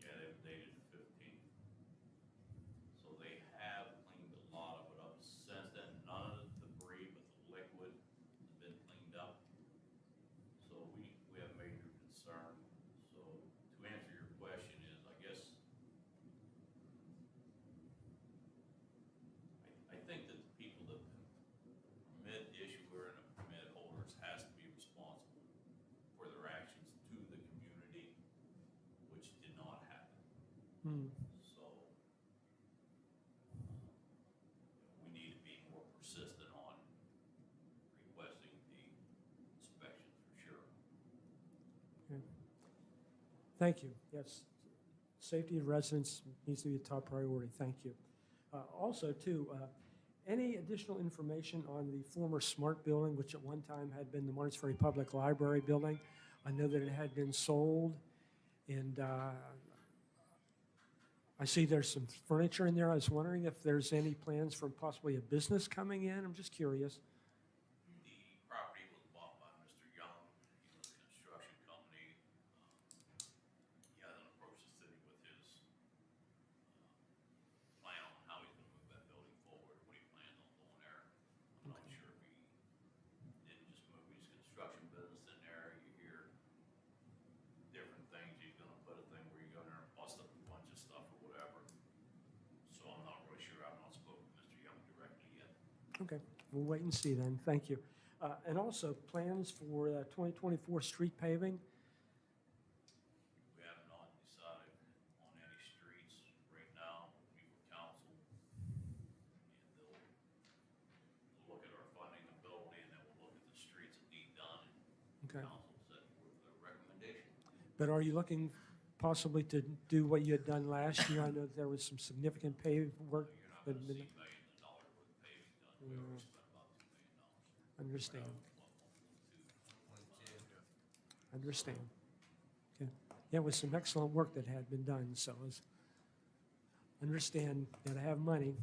yeah, they've dated the 15th. So they have cleaned a lot of it up since then. None of the debris but the liquid has been cleaned up. So we have major concern. So to answer your question is, I guess, I think that the people that the permit issuer and the permit holders has to be responsible for their actions to the community, which did not happen. So we need to be more persistent on requesting the inspections for sure. Thank you. Yes, safety of residents needs to be a top priority. Thank you. Also, too, any additional information on the former SMART building, which at one time had been the Martins Ferry Public Library building? I know that it had been sold, and I see there's some furniture in there. I was wondering if there's any plans for possibly a business coming in. I'm just curious. The property was bought by Mr. Young. He was a construction company. He hasn't approached the city with his plan on how he's gonna move that building forward, what he plans on doing there. I'm not sure if he didn't just move his construction business in there. You hear different things. He's gonna put a thing where you go in there and bust up a bunch of stuff or whatever. So I'm not really sure. I've not spoken to Mr. Young directly yet. Okay, we'll wait and see then. Thank you. And also, plans for 2024 street paving? We have not decided on any streets right now. We'll meet with council, and they'll look at our funding ability, and then we'll look at the streets that need done, and Okay. council set forth their recommendation. But are you looking possibly to do what you had done last year? I know there was some significant paved work. You're not that gonna had see been- millions of dollars worth of paving done. We already spent about $2 million. Understand. Understand. Okay. Yeah, it was some excellent work that had been done, so it's, understand, gotta have money.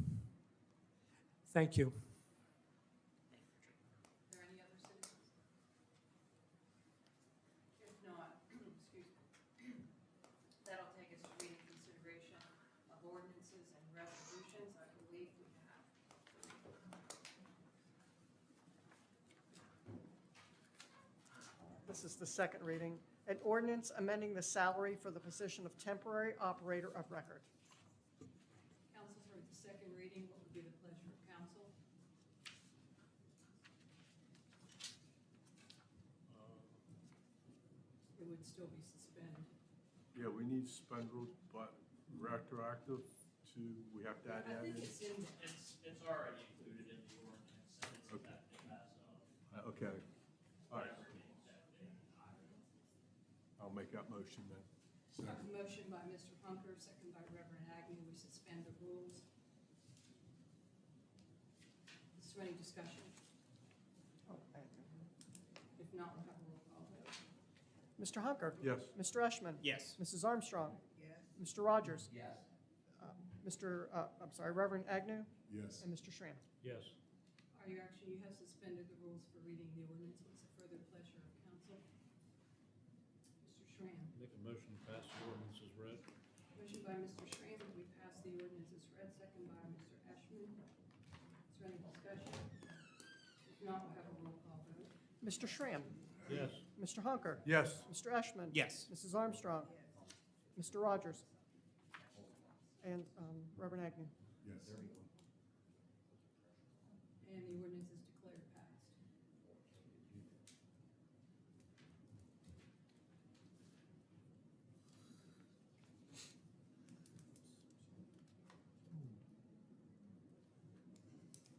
Thank you. Are there any other citizens? If not, excuse me, that'll take us to reading consideration of ordinances and resolutions. I believe we have This is the second reading. An ordinance amending the salary for the position of temporary operator of record. Council's heard the second reading. What would be the pleasure of council? It would still be suspended. Yeah, we need to suspend rules, but retroactive to, we have to add I that think in? it's in there. It's already included in the ordinance, and it's Okay. effective as of Okay, all right, whatever date that day. I'll make that motion then. I have a motion by Mr. Hunker, second by Reverend Agnew. We suspend the rules. Is there any discussion? If not, we'll have a roll call vote. Mr. Hunker? Yes. Mr. Eschman? Yes. Mrs. Armstrong? Yes. Mr. Rogers? Yes. Reverend Agnew? Yes. And Mr. Schramm? Yes. Are you actually, you have suspended the rules for reading the ordinance. What's the further pleasure of council? Mr. Schramm. Make a motion to pass the ordinance as read. Motion by Mr. Schramm that we pass the ordinance as read, second by Mr. Eschman. Is there any discussion? If not, we'll have a roll call vote. Mr. Schramm? Yes. Mr. Hunker? Yes. Mr. Eschman? Yes. Mrs. Armstrong? Mr. Rogers? And Reverend Agnew? Yes. And the ordinance is declared passed.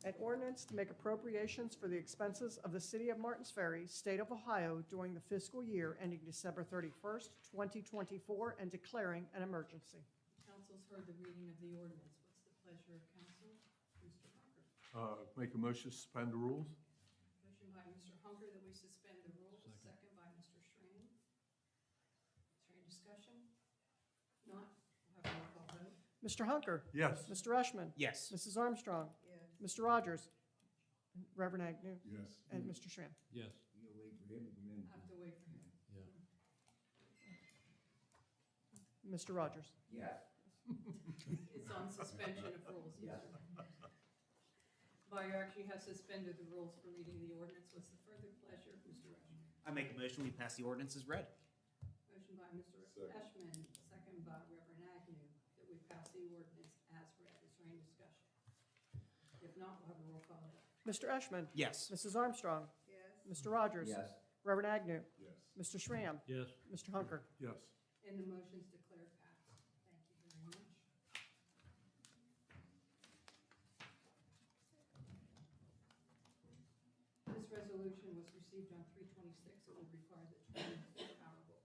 An ordinance to make appropriations for the expenses of the City of Martins Ferry, State of Ohio during the fiscal year ending December 31st, 2024, and declaring an emergency. Council's heard the reading of the ordinance. What's the pleasure of council? Mr. Hunker. Make a motion to suspend the rules? Motion by Mr. Hunker that we suspend the rules, second by Mr. Schramm. Is there any discussion? Not, we'll have a roll call vote. Mr. Hunker? Yes. Mr. Eschman? Yes. Mrs. Armstrong? Yes. Mr. Rogers? Reverend Agnew? Yes. And Mr. Schramm? Yes. You'll wait for him to come in. I have to wait for him. Yeah. Mr. Rogers? Yes. It's on suspension of rules, yes. By your action, you have suspended the rules for reading the ordinance. What's the further pleasure of Mr. Eschman? I make a motion, we pass the ordinance as read. Motion by Mr. Second. Eschman, second by Reverend Agnew, that we pass the ordinance as read. Is there any discussion? If not, we'll have a roll call vote. Mr. Eschman? Yes. Mrs. Armstrong? Yes. Mr. Rogers? Yes. Reverend Agnew? Yes. Mr. Schramm? Yes. Mr. Hunker? Yes. And the motion's declared passed. Thank you very much. This resolution was received on 3/26. It would require the 24-hour vote.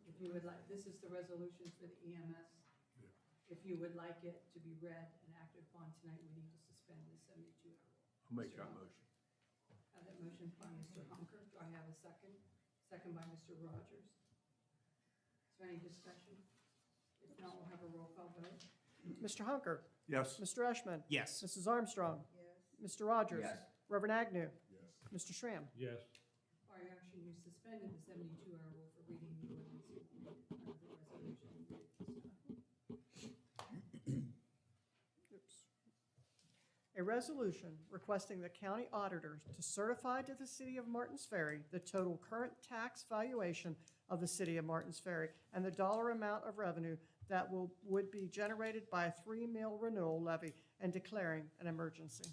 If you would like, this is the resolution for the EMS. If you would like it to be read and acted upon tonight, we need to suspend the 72-hour rule. I'll make Mr. that Hunker. motion. Have that motion by Mr. Hunker. Do I have a second? Second by Mr. Rogers. Is there any discussion? If not, we'll have a roll call vote. Mr. Hunker? Yes. Mr. Eschman? Yes. Mrs. Armstrong? Yes. Mr. Rogers? Yes. Reverend Agnew? Yes. Mr. Schramm? Yes. By your action, you suspended the 72-hour rule for reading the ordinance under the resolution. Oops. A resolution requesting the county auditor to certify to the City of Martins Ferry the total current tax valuation of the City of Martins Ferry and the dollar amount of revenue that would be generated by a 3-mill renewal levy and declaring an emergency.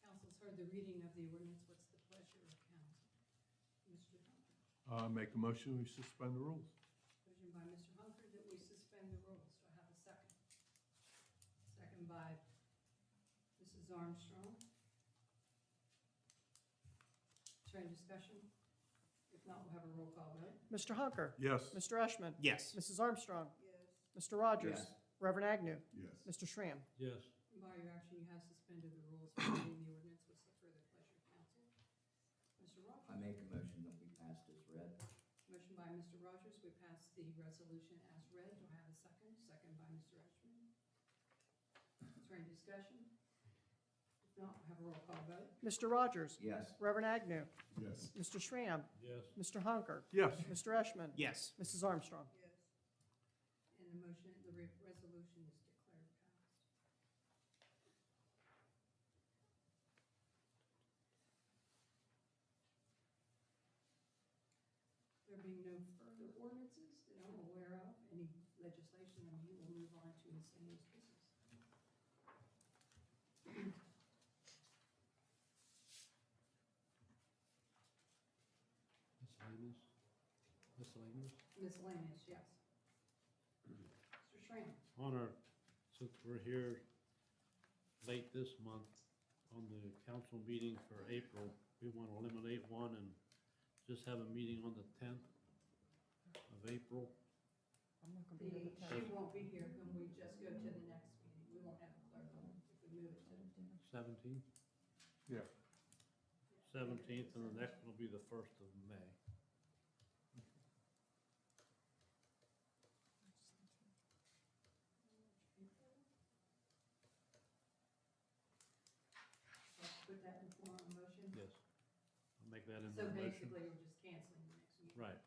Council's heard the reading of the ordinance. What's the pleasure of council? Mr. Hunker. Make a motion, we suspend the rules? Motion by Mr. Hunker that we suspend the rules. Do I have a second? Second by Mrs. Armstrong. Is there any discussion? If not, we'll have a roll call vote. Mr. Hunker? Yes. Mr. Eschman? Yes. Mrs. Armstrong? Yes. Mr. Rogers? Yes. Reverend Agnew? Yes. Mr. Schramm? Yes. By your action, you have suspended the rules for reading the ordinance. What's the further pleasure of council? Mr. Rogers? I make a motion that we pass as read. Motion by Mr. Rogers, we pass the resolution as read. Do I have a second? Second by Mr. Eschman. Is there any discussion? If not, we'll have a roll call vote. Mr. Rogers? Yes. Reverend Agnew? Yes. Mr. Schramm? Yes. Mr. Hunker? Yes. Mr. Eschman? Yes. And Mrs. Armstrong? the resolution is declared passed. having no further ordinances that I'm aware of, any legislation, I mean, we'll move on to miscellaneous business. Miscellaneous? Miscellaneous? Miscellaneous, yes. Mr. Schramm? On our, since we're here late this month, on the council meeting for April, we want to eliminate one and just have a meeting on the 10th of April. I'm not gonna be here the She won't be here, can we just go to the next meeting? We won't have a clerk if we move it to. 17th? Yeah. 17th, and the next one will be the 1st of May. Let's put that in form of motion. Yes. I'll make that into So a motion. basically, we're just canceling the next meeting. Right,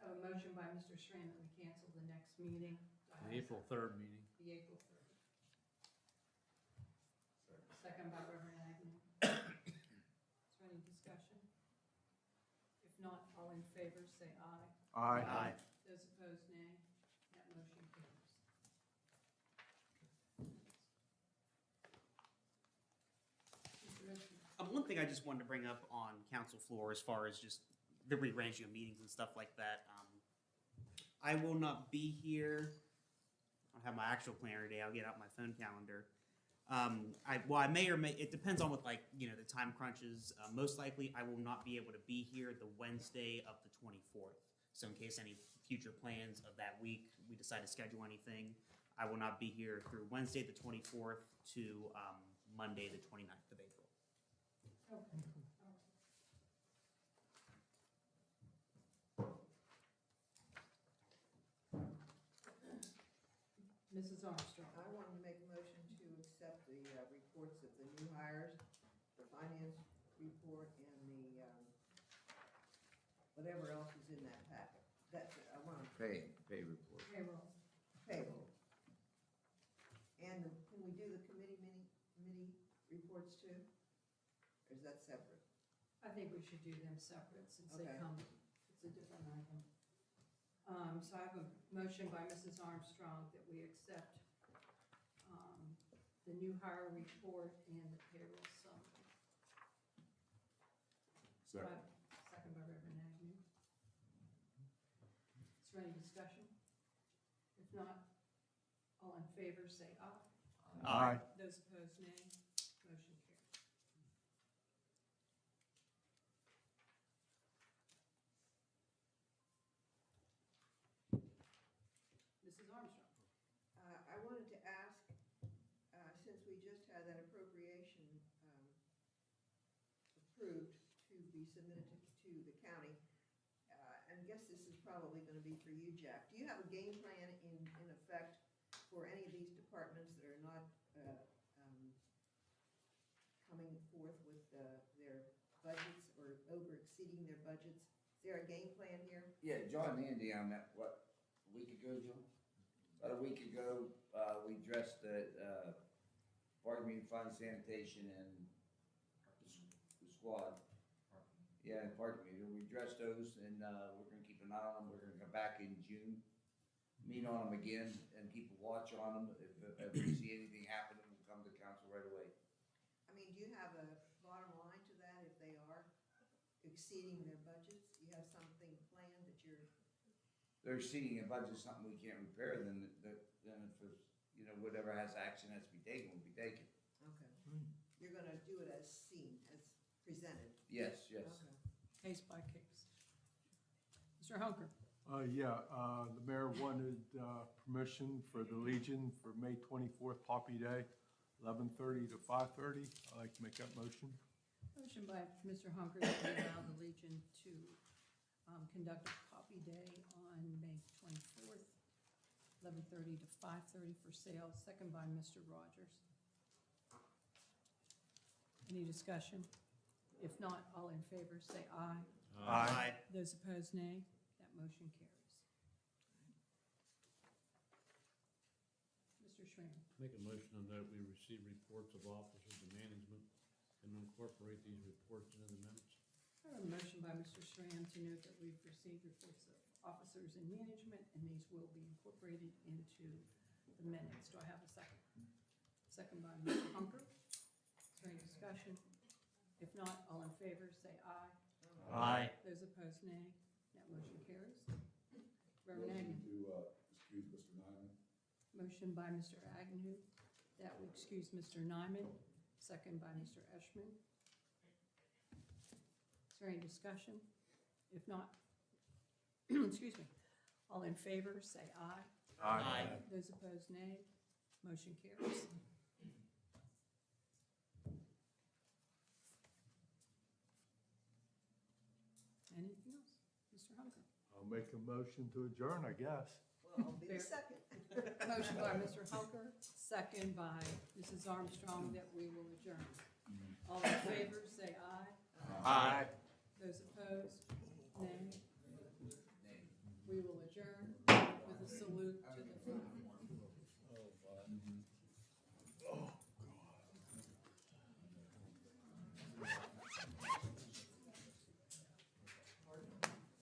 I have a motion by Mr. Schramm that we cancel the next meeting. Do I have the a April second? 3rd meeting. The April 3rd. Second by Reverend Agnew. Is there any discussion? If not, all in favor, say aye. Aye. Those opposed, nay. That motion carries. Mr. Richmond? One thing I just wanted to bring up on council floor as far as just the rearranging of meetings and stuff like that. I will not be here. I don't have my actual planner today. I'll get out my phone calendar. I may or may, it depends on what, like, you know, the time crunches. Most likely I will not be able to be here the Wednesday of the 24th. So in case any future plans of that week, we decide to schedule anything, I will not be here through Wednesday the 24th to Monday the 29th of April. Okay, all right. Mrs. Armstrong? I wanted to make a motion to accept the reports of the new hires, the finance report, and the, whatever else is in that packet. That's it, I want to Pay report. Payroll. payroll. And can we do the committee reports too? Or is that separate? I think we should do them separate since they Okay. come, it's a different item. So I have a motion by Mrs. Armstrong that we accept the new hire report and the payroll summary. Second. Second by Reverend Agnew. Is there any discussion? If not, all in favor say aye. Aye. Those opposed, nay. Motion carries. Mrs. Armstrong? I wanted to ask, since we just had that appropriation approved to be submitted to the county, and I guess this is probably going to be for you, Jack. Do you have a game plan in effect for any of these departments that are not coming forth with their budgets or over exceeding their budgets? Is there a game plan here? Yeah, John and Andy, I met, what, a week ago, John? About a week ago, we addressed the park meeting fund, sanitation, and the squad. Yeah, and park meter, we addressed those, and we're gonna keep an eye on them, we're gonna come back in June, meet on them again, and keep a watch on them. If we see anything happening, we'll come to council right away. I mean, do you have a bottom line to that if they are exceeding their budgets? Do you have something planned that you're, They're exceeding a budget, something we can't repair, then if there's, you know, whatever has action has to be taken, will be taken. okay. You're gonna do it as seen, as presented? Yes, yes. Okay. Case by case. Mr. Hunker? The mayor wanted permission for the Legion for May 24th, Poppy Day, 11:30 to 5:30. I'd like to make that motion. Motion by Mr. Hunker that we allow the Legion to conduct a Poppy Day on May 24th, 11:30 to 5:30 for sales. Second by Mr. Rogers. Any discussion? If not, all in favor say aye. Aye. Those opposed, nay. That motion carries. Mr. Schramm? Make a motion that we receive reports of officers and management and incorporate these reports into the minutes. I have a motion by Mr. Schram to note that we've received reports of officers in management, and these will be incorporated into the minutes. Do I have a second? Second by Mr. Hunker. Is there any discussion? If not, all in favor, say aye. Aye. Those opposed, nay. That motion carries. Reverend Motion Agnew. to excuse Mr. Nyman. Motion by Mr. Agnew that we excuse Mr. Nyman, second by Mr. Eschman. Is there any discussion? If not, excuse me, all in favor, say aye. Aye. Those opposed, nay. Motion carries. Anything else? Mr. Hunker? I'll make a motion to adjourn, I guess. Well, I'll be the Fair. second. Motion by Mr. Hunker, second by Mrs. Armstrong that we will adjourn. All in favor, say aye. Aye. Those opposed, nay. We will adjourn with a salute to the flag.